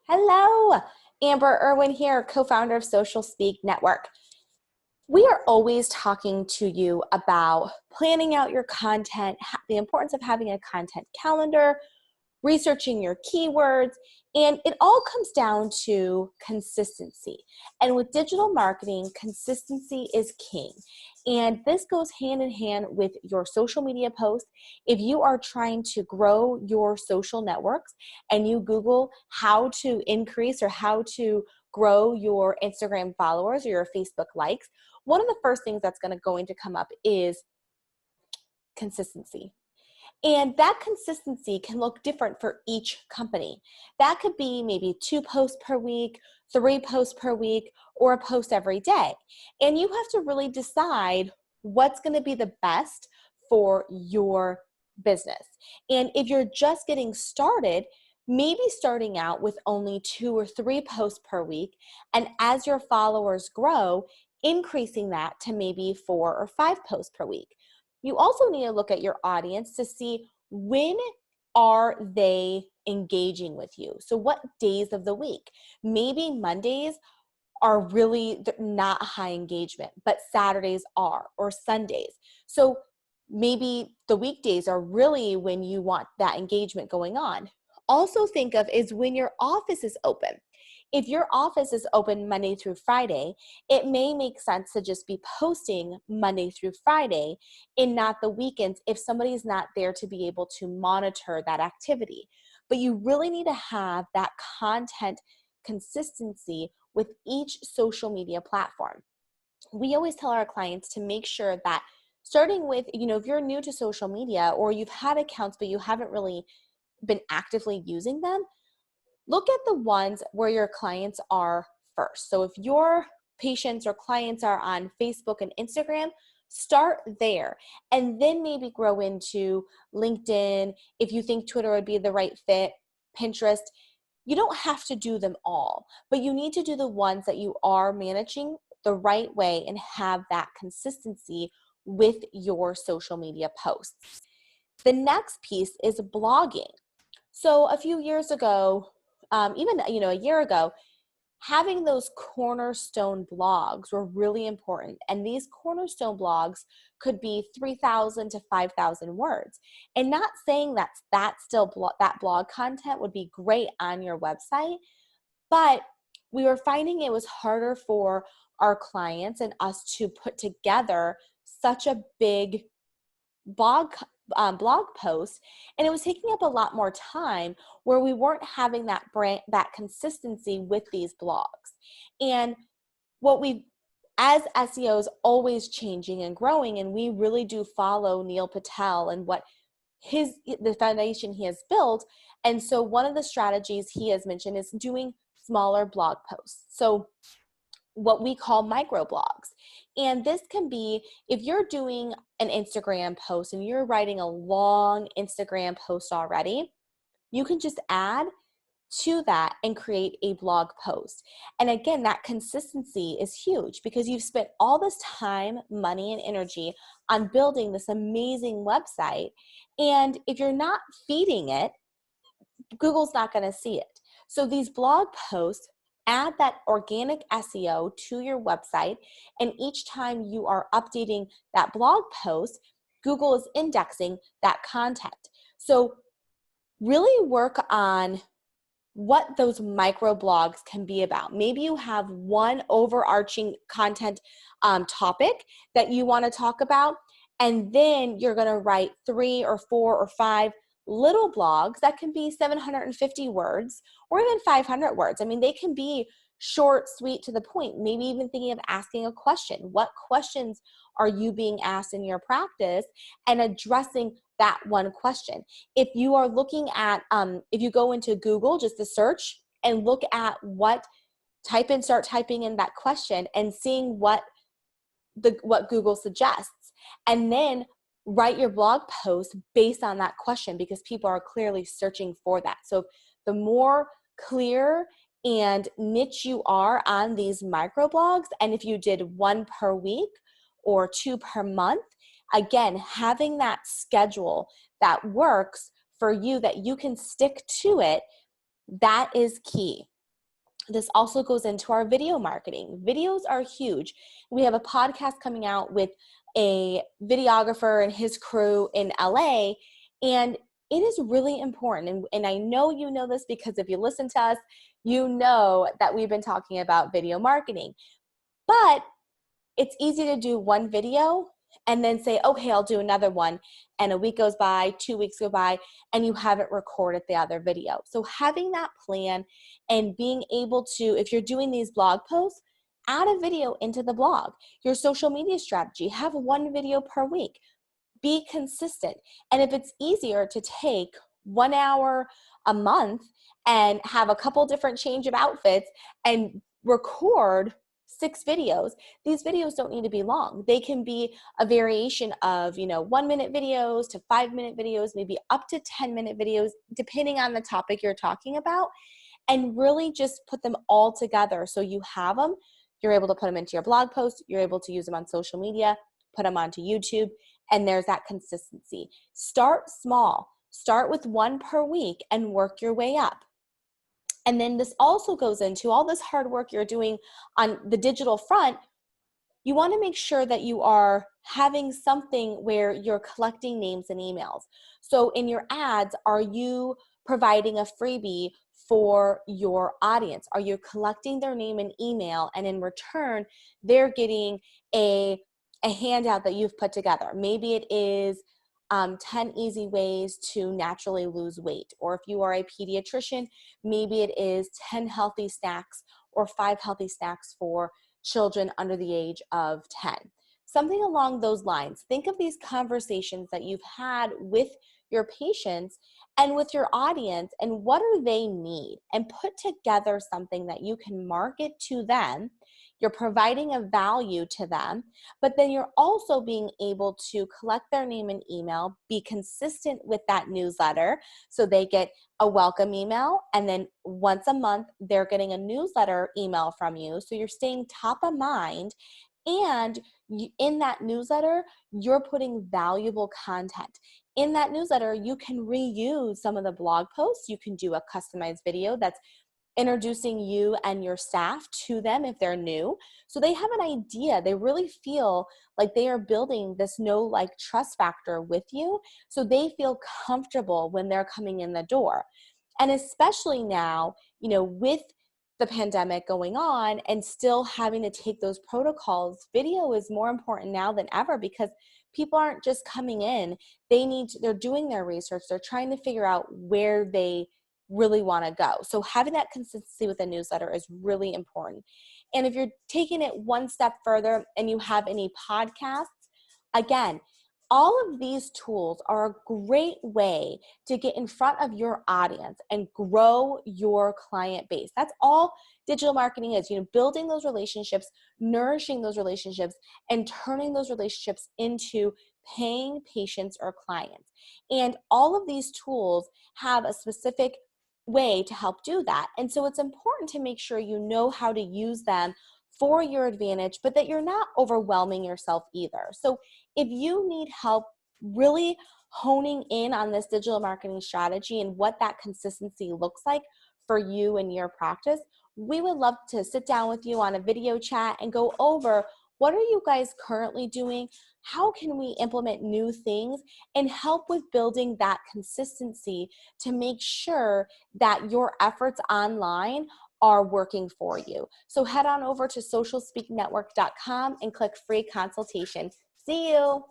Hello, Amber Irwin here, co-founder of Social Speak Network. We are always talking to you about planning out your content, the importance of having a content calendar, researching your keywords, and it all comes down to consistency. And with digital marketing, consistency is king. And this goes hand in hand with your social media posts. If you are trying to grow your social networks and you Google how to increase or how to grow your Instagram followers or your Facebook likes, one of the first things that's going to come up is consistency. And that consistency can look different for each company. That could be maybe 2 posts per week, 3 posts per week, or a post every day. And you have to really decide what's going to be the best for your business. And if you're just getting started, maybe starting out with only 2 or 3 posts per week, and as your followers grow, increasing that to maybe 4 or 5 posts per week. You also need to look at your audience to see when are they engaging with you. So what days of the week? Maybe Mondays are really not high engagement, but Saturdays are, or Sundays. So maybe the weekdays are really when you want that engagement going on. Also think of is when your office is open. If your office is open Monday through Friday, it may make sense to just be posting Monday through Friday and not the weekends if somebody's not there to be able to monitor that activity. But you really need to have that content consistency with each social media platform. We always tell our clients to make sure that starting with, if you're new to social media or you've had accounts but you haven't really been actively using them, look at the ones where your clients are first. So if your patients or clients are on Facebook and Instagram, start there and then maybe grow into LinkedIn. If you think Twitter would be the right fit, Pinterest. You don't have to do them all, but you need to do the ones that you are managing the right way and have that consistency with your social media posts. The next piece is blogging. So a few years ago, even a year ago, having those cornerstone blogs were really important. And these cornerstone blogs could be 3,000 to 5,000 words. And not saying that blog content would be great on your website, but we were finding it was harder for our clients and us to put together such a big blog post, and it was taking up a lot more time where we weren't having that consistency with these blogs. And what we as SEOs always changing and growing, and we really do follow Neil Patel and what the foundation he has built. And so one of the strategies he has mentioned is doing smaller blog posts. So what we call microblogs. And this can be, if you're doing an Instagram post and you're writing a long Instagram post already, you can just add to that and create a blog post. And again, that consistency is huge because you've spent all this time, money, and energy on building this amazing website. And if you're not feeding it, Google's not going to see it. So these blog posts add that organic SEO to your website, and each time you are updating that blog post, Google is indexing that content. So really work on what those micro blogs can be about. Maybe you have one overarching content topic that you want to talk about, and then you're going to write 3 or 4 or 5 little blogs that can be 750 words or even 500 words. I mean, they can be short, sweet, to the point. Maybe even thinking of asking a question. What questions are you being asked in your practice, and addressing that one question. If you are looking at, if you go into Google, just to search and look at start typing in that question and seeing what Google suggests, and then write your blog post based on that question because people are clearly searching for that. So the more clear and niche you are on these microblogs, and if you did 1 per week or 2 per month, again, having that schedule that works for you, that you can stick to it, that is key. This also goes into our video marketing. Videos are huge. We have a podcast coming out with a videographer and his crew in LA, and it is really important. And I know you know this because if you listen to us, you know that we've been talking about video marketing. But it's easy to do one video and then say, okay, I'll do another one. And a week goes by, 2 weeks go by, and you haven't recorded the other video. So having that plan and being able to, if you're doing these blog posts, add a video into the blog. Your social media strategy, have one video per week. Be consistent. And if it's easier to take 1 hour a month and have a couple different change of outfits and record 6 videos, these videos don't need to be long. They can be a variation of, 1-minute videos to 5-minute videos, maybe up to 10-minute videos, depending on the topic you're talking about, and really just put them all together. So you have them, you're able to put them into your blog post, you're able to use them on social media, put them onto YouTube, and there's that consistency. Start small. Start with 1 per week and work your way up. And then this also goes into all this hard work you're doing on the digital front. You want to make sure that you are having something where you're collecting names and emails. So in your ads, are you providing a freebie for your audience? Are you collecting their name and email, and in return, they're getting a handout that you've put together? Maybe it is 10 easy ways to naturally lose weight. Or if you are a pediatrician, maybe it is 10 healthy snacks or 5 healthy snacks for children under the age of 10. Something along those lines. Think of these conversations that you've had with your patients and with your audience, and what do they need? And put together something that you can market to them. You're providing a value to them, but then you're also being able to collect their name and email, be consistent with that newsletter. So they get a welcome email, and then once a month, they're getting a newsletter email from you. So you're staying top of mind. And in that newsletter, you're putting valuable content. In that newsletter, you can reuse some of the blog posts. You can do a customized video that's introducing you and your staff to them if they're new. So they have an idea. They really feel like they are building this trust factor with you. So they feel comfortable when they're coming in the door. And especially now, with the pandemic going on and still having to take those protocols, video is more important now than ever, because people aren't just coming in. They're doing their research. They're trying to figure out where they really want to go. So having that consistency with a newsletter is really important. And if you're taking it one step further and you have any podcasts, again, all of these tools are a great way to get in front of your audience and grow your client base. That's all digital marketing is, building those relationships, nourishing those relationships, and turning those relationships into paying patients or clients. And all of these tools have a specific way to help do that. And so it's important to make sure you know how to use them for your advantage, but that you're not overwhelming yourself either. So if you need help really honing in on this digital marketing strategy and what that consistency looks like for you and your practice, we would love to sit down with you on a video chat and go over, what are you guys currently doing? How can we implement new things and help with building that consistency to make sure that your efforts online are working for you? So head on over to socialspeaknetwork.com and click free consultation. See you.